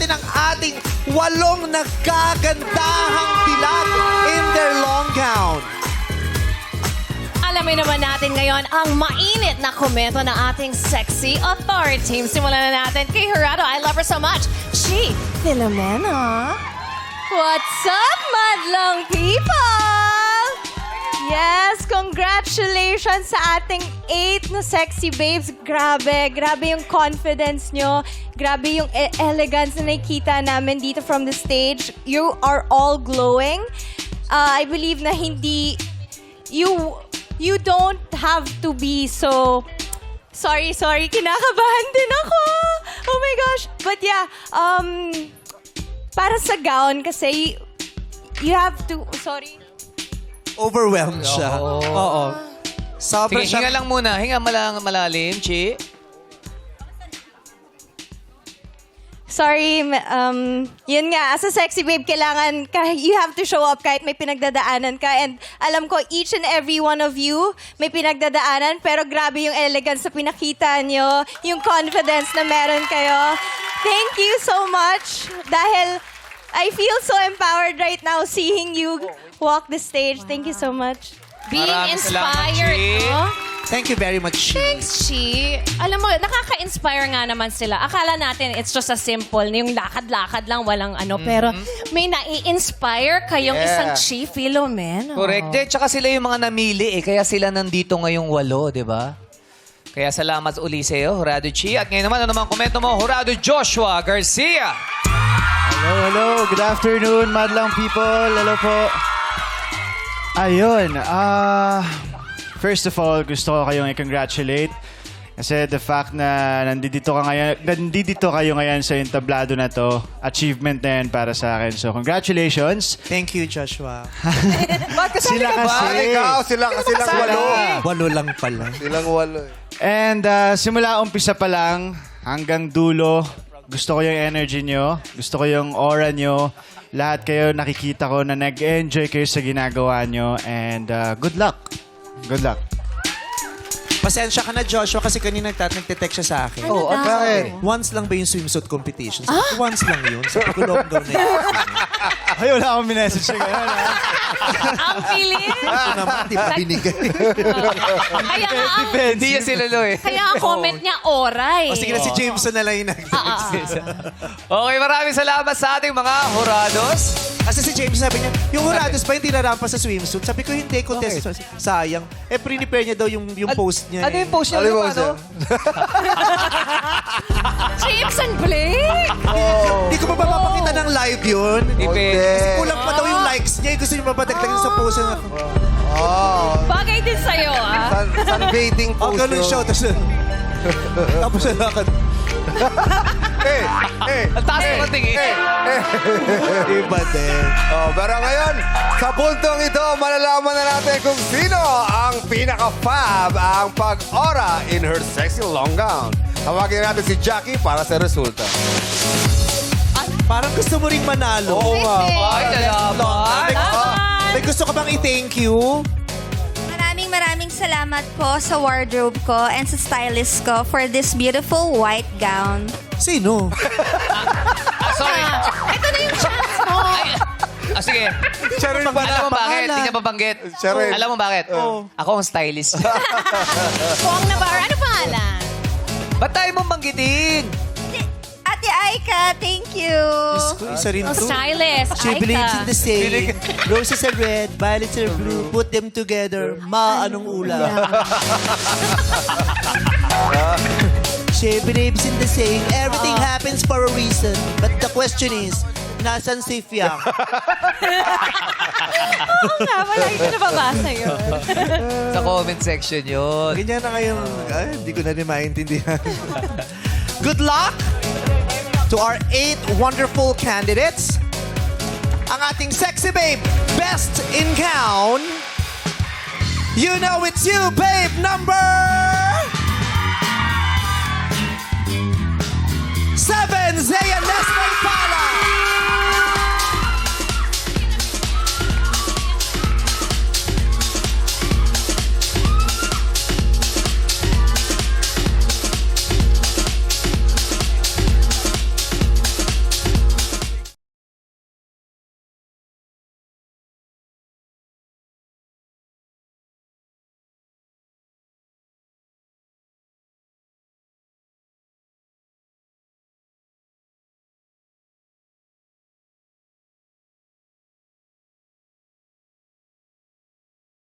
natin ang ating 8 nagkagandahang dilag in their long gown. Alamin naman natin ngayon ang mainit na komento ng ating sexy authority team. Simulan na natin kay Jurado. I love her so much. She, Filomena. What's up, madlang people? Yes, congratulations sa ating 8 na sexy babes. Grabe yung confidence nyo. Grabe yung elegance na nakikita namin dito from the stage. You are all glowing. I believe na hindi... You don't have to be so... Sorry, kinakabahan din ako. Oh my gosh. But yeah, para sa gown kasi you have to... Sorry. Overwhelmed siya. Oo. Sobra Sige, siya. hinga lang muna. Hinga malalim, Chi. Sorry, yun nga, as a sexy babe, kailangan, you have to show up kahit may pinagdadaanan ka. And alam ko, each and every one of you may pinagdadaanan, pero grabe yung elegance na pinakita nyo, yung confidence na meron kayo. Thank you so much. Dahil I feel so empowered right now seeing you walk the stage. Thank you so much. Being Maraming salamat, inspired, Chi. no? Thank you very much, Chi. Thanks, Chi. Alam mo, nakaka-inspire nga naman sila. Akala natin it's just a simple, yung lakad-lakad lang, walang ano. Pero may nai-inspire kayong isang Chi, Filomena. Correct. Eh, tsaka sila yung mga namili eh. Kaya sila nandito ngayong 8, di ba? Kaya salamat uli sa iyo, Jurado Chi. At ngayon naman, ano naman komento mo, Jurado Joshua Garcia. Hello. Good afternoon, madlang people. Hello po. Ayun. First of all, gusto ko kayong i-congratulate. Kasi the fact na nandito kayo ngayon sa entablado na to, achievement na yan para sa akin. So, congratulations. Thank you, Joshua. Sila kasi. Silang 8. 8 lang pala. Silang 8. And simula umpisa pa lang hanggang dulo, gusto ko yung energy nyo, gusto ko yung aura nyo. Lahat kayo nakikita ko na nag-enjoy kayo sa ginagawa nyo. And good luck. Good luck. Pasensya ka na, Joshua, kasi kanina nagte-text siya sa akin. Oh, at bakit? Once lang ba yung swimsuit competition? Sabi ko, once lang yun. Sabi ko, long gown na yun. Ay, wala akong minessage na gano'n. Ang pilit. Ito naman, di ba binigay? Kaya nga, Hindi yan sila, Loy. kaya ang comment niya, oray. O sige na, si Jameson na lang yung nag-text. Okay, maraming salamat sa ating mga Jurados. Kasi si James sabi niya, yung Jurados pa hindi narampa sa swimsuit. Sabi ko, hindi, contest. Sayang. Eh, prepare niya daw yung post niya. Ano yung post niya? Ano? James and Blake? Hindi ko pa mapapakita ng live yun. Depende. Kasi kulang pa daw yung likes niya. Gusto niyo mapadagdag sa post niya. Bagay din sa'yo, ah. Sunbathing Oh, post. ganun siya. Tapos na lakad. Ang taas naman tingin. Iba din. Pero ngayon, sa puntong ito, malalaman na natin kung sino ang pinaka-fab ang pag-ora in her sexy long gown. Tawagin natin si Jackie para sa resulta. Parang gusto mo rin manalo. Oo nga. Ay, salamat. May gusto ka bang i-thank you? Maraming salamat po sa wardrobe ko and sa stylist ko for this beautiful white gown. Sino? Sorry. Ito na yung chance mo. Sige. Siya rin ba Alam mo bakit? pangalan. Hindi niya babanggit. Siya rin. Alam mo bakit? Ako ang stylist. Puwang na ba? Ano pangalan? Ba't tayo mong banggitin? Ate Aika, thank you. Isa rin to. Stylist. She believes in Aika. the same. Roses are red, violets are blue. Put them together. Anong ulam? She believes in the same. Everything happens for a reason. But the question is, nasan si Fiang? Oo nga, wala yung nababasa yun. Sa comment section yun. Ganyan na ngayon. Ay, hindi ko na rin maintindihan. Good luck to our 8 wonderful candidates. Ang ating sexy babe, best in gown. You know it's you, babe, number